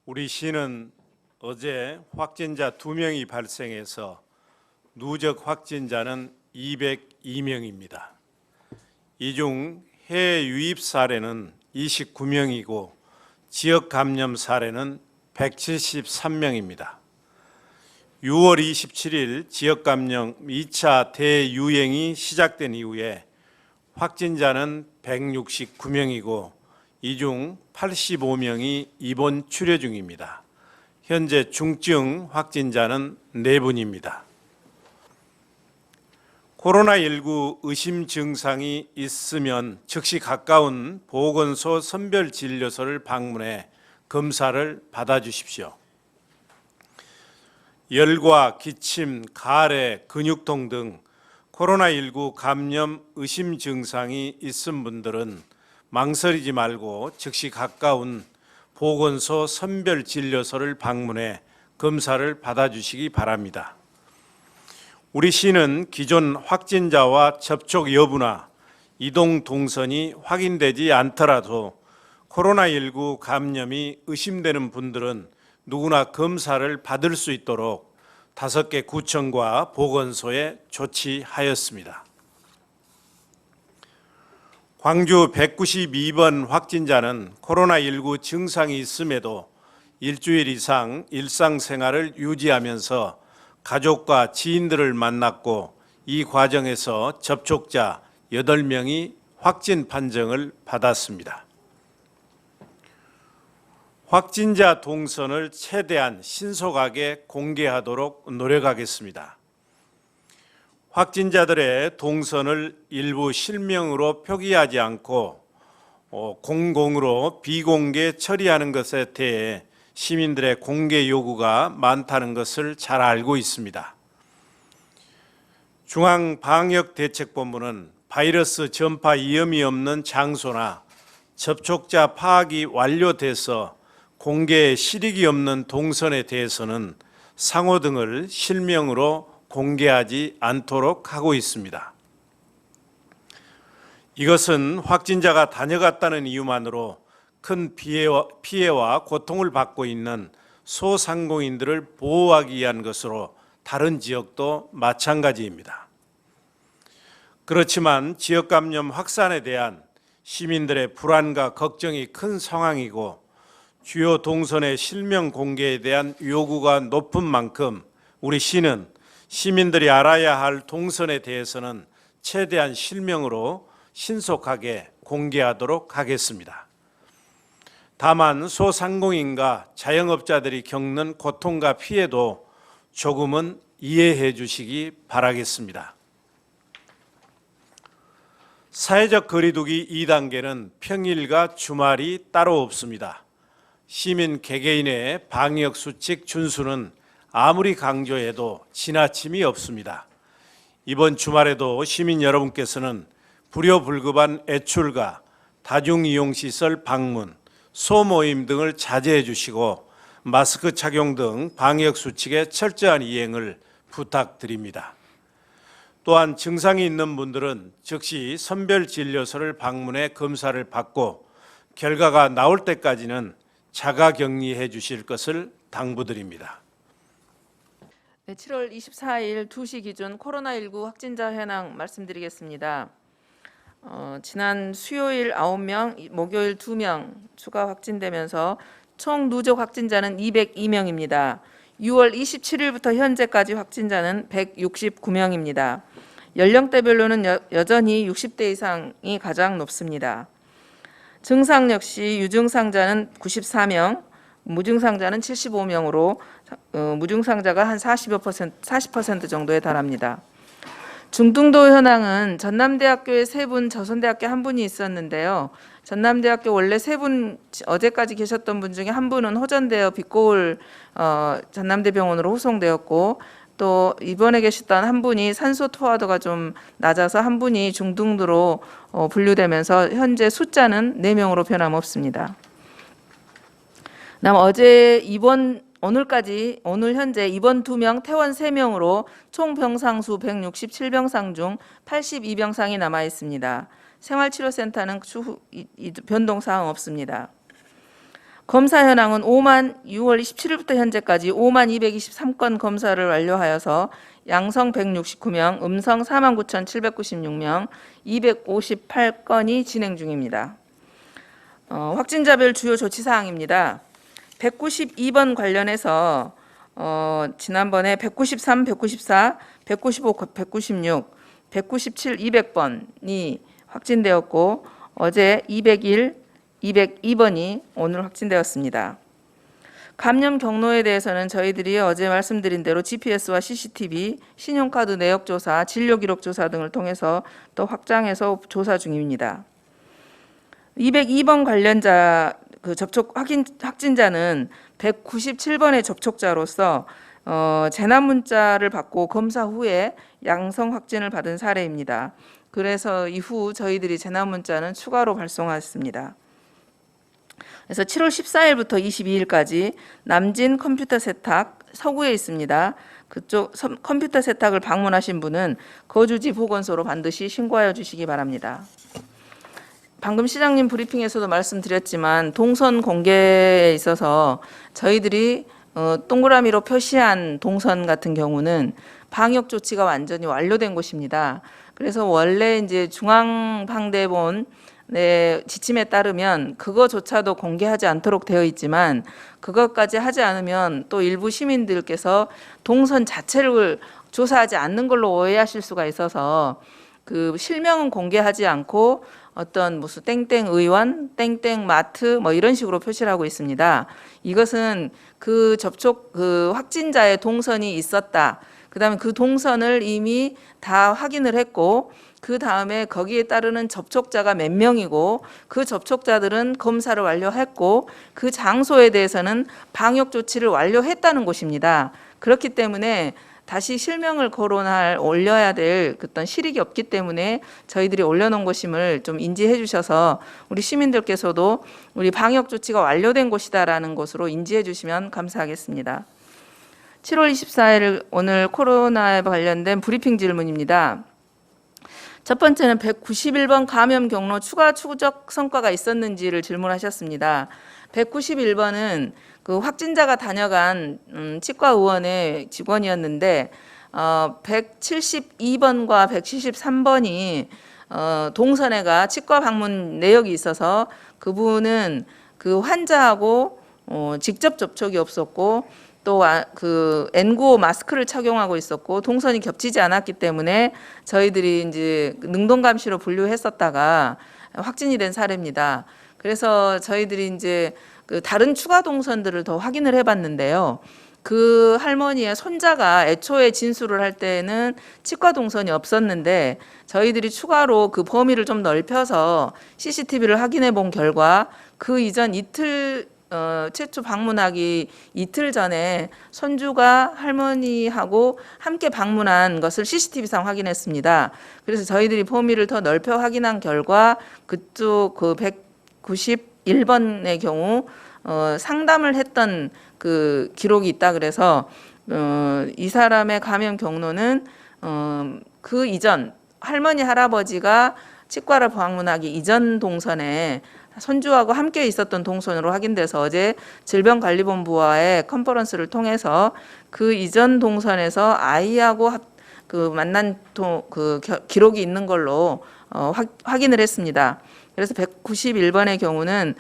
우리 시는 어제 확진자 2명이 발생해서 누적 확진자는 202명입니다. 이 중 해외 유입 사례는 29명이고 지역 감염 사례는 173명입니다. 6월 27일 지역 감염 2차 대유행이 시작된 이후에 확진자는 169명이고 이 중 85명이 입원 치료 중입니다. 현재 중증 확진자는 4분입니다. 코로나19 의심 증상이 있으면 즉시 가까운 보건소 선별진료소를 방문해 검사를 받아주십시오. 열과 기침, 가래, 근육통 등 코로나19 감염 의심 증상이 있은 분들은 망설이지 말고 즉시 가까운 보건소 선별진료소를 방문해 검사를 받아주시기 바랍니다. 우리 시는 기존 확진자와 접촉 여부나 이동 동선이 확인되지 않더라도 코로나19 감염이 의심되는 분들은 누구나 검사를 받을 수 있도록 5개 구청과 보건소에 조치하였습니다. 광주 192번 확진자는 코로나19 증상이 있음에도 일주일 이상 일상생활을 유지하면서 가족과 지인들을 만났고 이 과정에서 접촉자 8명이 확진 판정을 받았습니다. 확진자 동선을 최대한 신속하게 공개하도록 노력하겠습니다. 확진자들의 동선을 일부 실명으로 표기하지 않고 공공으로 비공개 처리하는 것에 대해 시민들의 공개 요구가 많다는 것을 잘 알고 있습니다. 중앙방역대책본부는 바이러스 전파 위험이 없는 장소나 접촉자 파악이 완료돼서 공개에 실익이 없는 동선에 대해서는 상호 등을 실명으로 공개하지 않도록 하고 있습니다. 이것은 확진자가 다녀갔다는 이유만으로 큰 피해와 고통을 받고 있는 소상공인들을 보호하기 위한 것으로 다른 지역도 마찬가지입니다. 그렇지만 지역 감염 확산에 대한 시민들의 불안과 걱정이 큰 상황이고 주요 동선의 실명 공개에 대한 요구가 높은 만큼 우리 시는 시민들이 알아야 할 동선에 대해서는 최대한 실명으로 신속하게 공개하도록 하겠습니다. 다만 소상공인과 자영업자들이 겪는 고통과 피해도 조금은 이해해 주시기 바라겠습니다. 사회적 거리두기 2단계는 평일과 주말이 따로 없습니다. 시민 개개인의 방역수칙 준수는 아무리 강조해도 지나침이 없습니다. 이번 주말에도 시민 여러분께서는 불효불급한 외출과 다중이용시설 방문, 소모임 등을 자제해 주시고 마스크 착용 등 방역수칙의 철저한 이행을 부탁드립니다. 또한 증상이 있는 분들은 즉시 선별진료소를 방문해 검사를 받고 결과가 나올 때까지는 자가격리해 주실 것을 당부드립니다. 7월 24일 2시 기준 코로나19 확진자 현황 말씀드리겠습니다. 지난 수요일 9명, 목요일 2명 추가 확진되면서 총 누적 확진자는 202명입니다. 6월 27일부터 현재까지 확진자는 169명입니다. 연령대별로는 여전히 60대 이상이 가장 높습니다. 증상 역시 유증상자는 94명, 무증상자는 75명으로 무증상자가 한 40% 정도에 달합니다. 중등도 현황은 전남대학교에 3분, 저선대학교 1분이 있었는데요. 전남대학교 원래 3분, 어제까지 계셨던 분 중에 1분은 호전되어 빛고울 전남대병원으로 후송되었고 또 입원해 계셨던 1분이 산소 토화도가 좀 낮아서 1분이 중등도로 분류되면서 현재 숫자는 4명으로 변함없습니다. 어제 오늘 현재 입원 2명, 퇴원 3명으로 총 병상수 167병상 중 82병상이 남아 있습니다. 생활치료센터는 추후 변동사항 없습니다. 검사 현황은 6월 27일부터 현재까지 5만 223건 검사를 완료하여서 양성 169명, 음성 49,796명, 258건이 진행 중입니다. 확진자별 주요 조치 사항입니다. 192번 관련해서 지난번에 193, 194, 195, 196, 197, 200번이 확진되었고 어제 201, 202번이 오늘 확진되었습니다. 감염 경로에 대해서는 저희들이 어제 말씀드린 대로 GPS와 CCTV, 신용카드 내역 조사, 진료 기록 조사 등을 통해서 또 확장해서 조사 중입니다. 202번 관련자 접촉 확진자는 197번의 접촉자로서 재난 문자를 받고 검사 후에 양성 확진을 받은 사례입니다. 그래서 이후 저희들이 재난 문자는 추가로 발송했습니다. 그래서 7월 14일부터 22일까지 남진 컴퓨터 세탁 서구에 있습니다. 그쪽 컴퓨터 세탁을 방문하신 분은 거주지 보건소로 반드시 신고하여 주시기 바랍니다. 방금 시장님 브리핑에서도 말씀드렸지만 동선 공개에 있어서 저희들이 동그라미로 표시한 동선 같은 경우는 방역 조치가 완전히 완료된 곳입니다. 그래서 원래 이제 중앙방대본 지침에 따르면 그거조차도 공개하지 않도록 되어 있지만 그것까지 하지 않으면 또 일부 시민들께서 동선 자체를 조사하지 않는 걸로 오해하실 수가 있어서 그 실명은 공개하지 않고 어떤 무슨 땡땡 의원, 땡땡 마트 뭐 이런 식으로 표시를 하고 있습니다. 이것은 그 확진자의 동선이 있었다. 그다음에 그 동선을 이미 다 확인을 했고 그 다음에 거기에 따르는 접촉자가 몇 명이고 그 접촉자들은 검사를 완료했고 그 장소에 대해서는 방역 조치를 완료했다는 곳입니다. 그렇기 때문에 다시 실명을 올려야 될 어떤 실익이 없기 때문에 저희들이 올려놓은 것임을 좀 인지해 주셔서 우리 시민들께서도 우리 방역 조치가 완료된 곳이다라는 것으로 인지해 주시면 감사하겠습니다. 7월 24일 오늘 코로나에 관련된 브리핑 질문입니다. 첫 번째는 191번 감염 경로 추가 추적 성과가 있었는지를 질문하셨습니다. 191번은 그 확진자가 다녀간 치과의원의 직원이었는데 172번과 173번이 동선에가 치과 방문 내역이 있어서 그분은 그 환자하고 직접 접촉이 없었고 또 그 N95 마스크를 착용하고 있었고 동선이 겹치지 않았기 때문에 저희들이 이제 능동감시로 분류했었다가 확진이 된 사례입니다. 그래서 저희들이 이제 그 다른 추가 동선들을 더 확인을 해봤는데요. 그 할머니의 손자가 애초에 진술을 할 때는 치과 동선이 없었는데 저희들이 추가로 그 범위를 좀 넓혀서 CCTV를 확인해 본 결과 그 이전 최초 방문하기 이틀 전에 손주가 할머니하고 함께 방문한 것을 CCTV상 확인했습니다. 그래서 저희들이 범위를 더 넓혀 확인한 결과 그쪽 그 191번의 경우 상담을 했던 그 기록이 있다 그래서 이 사람의 감염 경로는 그 이전 할머니 할아버지가 치과를 방문하기 이전 동선에 손주하고 함께 있었던 동선으로 확인돼서 어제 질병관리본부와의 컨퍼런스를 통해서 그 이전 동선에서 아이하고 그 만난 기록이 있는 걸로 확인을 했습니다. 그래서 191번의 경우는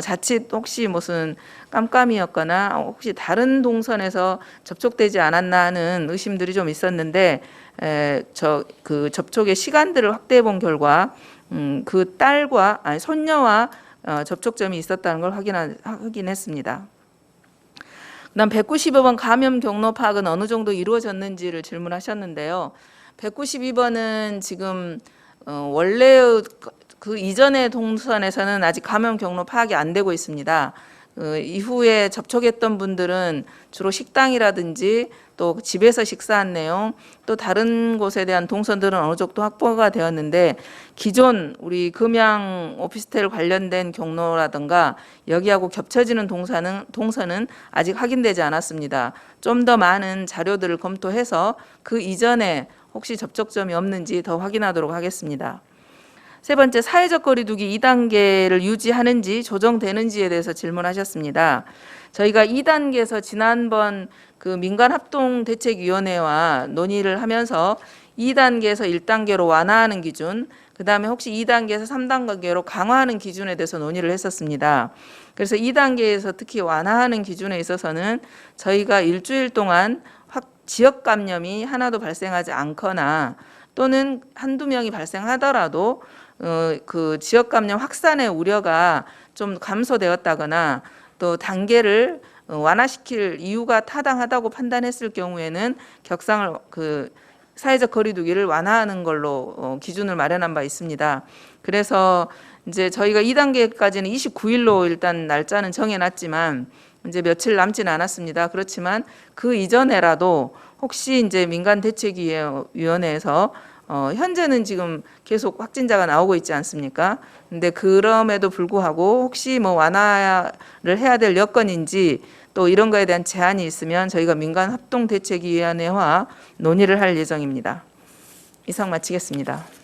자칫 혹시 무슨 깜깜이였거나 혹시 다른 동선에서 접촉되지 않았나 하는 의심들이 좀 있었는데 그 접촉의 시간들을 확대해 본 결과 그 손녀와 접촉점이 있었다는 걸 확인했습니다. 그다음 192번 감염 경로 파악은 어느 정도 이루어졌는지를 질문하셨는데요. 192번은 지금 원래 그 이전의 동선에서는 아직 감염 경로 파악이 안 되고 있습니다. 이후에 접촉했던 분들은 주로 식당이라든지 또 집에서 식사한 내용 또 다른 곳에 대한 동선들은 어느 정도 확보가 되었는데 기존 우리 금양 오피스텔 관련된 경로라든가 여기하고 겹쳐지는 동선은 아직 확인되지 않았습니다. 좀 더 많은 자료들을 검토해서 그 이전에 혹시 접촉점이 없는지 더 확인하도록 하겠습니다. 세 번째, 사회적 거리두기 2단계를 유지하는지 조정되는지에 대해서 질문하셨습니다. 저희가 2단계에서 지난번 그 민간합동대책위원회와 논의를 하면서 2단계에서 1단계로 완화하는 기준, 그다음에 혹시 2단계에서 3단계로 강화하는 기준에 대해서 논의를 했었습니다. 그래서 2단계에서 특히 완화하는 기준에 있어서는 저희가 일주일 동안 지역 감염이 하나도 발생하지 않거나 또는 한두 명이 발생하더라도 그 지역 감염 확산의 우려가 좀 감소되었다거나 또 단계를 완화시킬 이유가 타당하다고 판단했을 경우에는 격상을 사회적 거리두기를 완화하는 걸로 기준을 마련한 바 있습니다. 그래서 이제 저희가 2단계까지는 29일로 일단 날짜는 정해놨지만 이제 며칠 남지는 않았습니다. 그렇지만 그 이전에라도 혹시 이제 민간대책위원회에서 현재는 지금 계속 확진자가 나오고 있지 않습니까? 근데 그럼에도 불구하고 혹시 뭐 완화를 해야 될 여건인지 또 이런 거에 대한 제한이 있으면 저희가 민간합동대책위원회와 논의를 할 예정입니다. 이상 마치겠습니다.